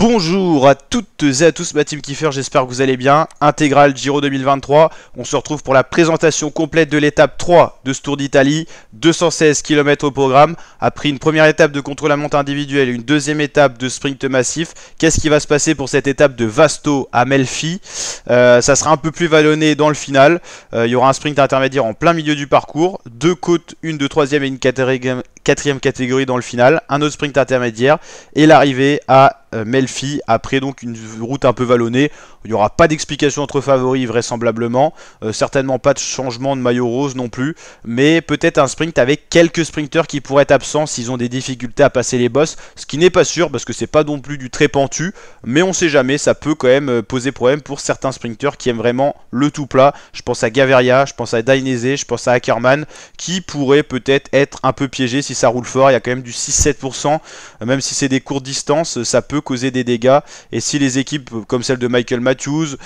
Bonjour à toutes et à tous, ma team Kiefer, j'espère que vous allez bien. Intégral Giro 2023, on se retrouve pour la présentation complète de l'étape 3 de ce Tour d'Italie, 216 km au programme. Après une première étape de contre-la-montre individuelle et une deuxième étape de sprint massif, qu'est-ce qui va se passer pour cette étape de Vasto à Melfi? Ça sera un peu plus vallonné dans le final. Il y aura un sprint intermédiaire en plein milieu du parcours, deux côtes, une de troisième et une quatrième catégorie dans le final, un autre sprint intermédiaire et l'arrivée à Melfi après donc une route un peu vallonnée. Il n'y aura pas d'explication entre favoris vraisemblablement, certainement pas de changement de maillot rose non plus, mais peut-être un sprint avec quelques sprinteurs qui pourraient être absents s'ils ont des difficultés à passer les bosses, ce qui n'est pas sûr parce que c'est pas non plus du très pentu, mais on sait jamais, ça peut quand même poser problème pour certains sprinteurs qui aiment vraiment le tout plat. Je pense à Gaviria, je pense à Dainese, je pense à Ackermann qui pourraient peut-être être un peu piégés si ça roule fort. Il y a quand même du 6-7%, même si c'est des courtes distances, ça peut causer des dégâts. Et si les équipes comme celle de Michael Matthews,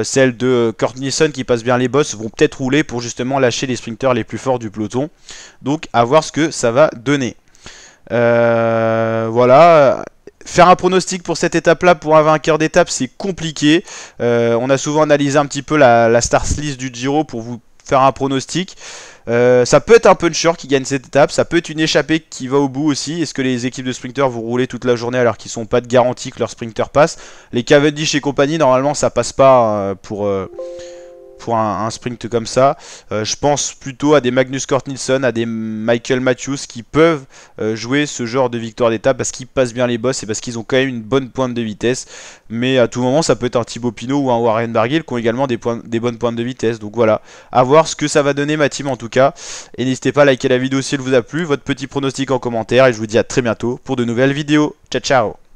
celle de Kurt Nielsen qui passe bien les bosses, vont peut-être rouler pour justement lâcher les sprinteurs les plus forts du peloton. Donc à voir ce que ça va donner. Voilà. Faire un pronostic pour cette étape-là, pour un vainqueur d'étape, c'est compliqué. On a souvent analysé un petit peu la stars list du Giro pour vous faire un pronostic. Ça peut être un puncher qui gagne cette étape, ça peut être une échappée qui va au bout aussi. Est-ce que les équipes de sprinters vont rouler toute la journée alors qu'ils ne sont pas de garantie que leur sprinter passe? Les Cavendish et compagnie, normalement ça passe pas pour un sprint comme ça. Je pense plutôt à des Magnus Cort Nielsen, à des Michael Matthews qui peuvent jouer ce genre de victoire d'étape parce qu'ils passent bien les bosses et parce qu'ils ont quand même une bonne pointe de vitesse. Mais à tout moment, ça peut être un Thibaut Pinot ou un Warren Barguil qui ont également des bonnes pointes de vitesse. Donc voilà, à voir ce que ça va donner ma team en tout cas. Et n'hésitez pas à liker la vidéo si elle vous a plu, votre petit pronostic en commentaire. Et je vous dis à très bientôt pour de nouvelles vidéos. Ciao ciao.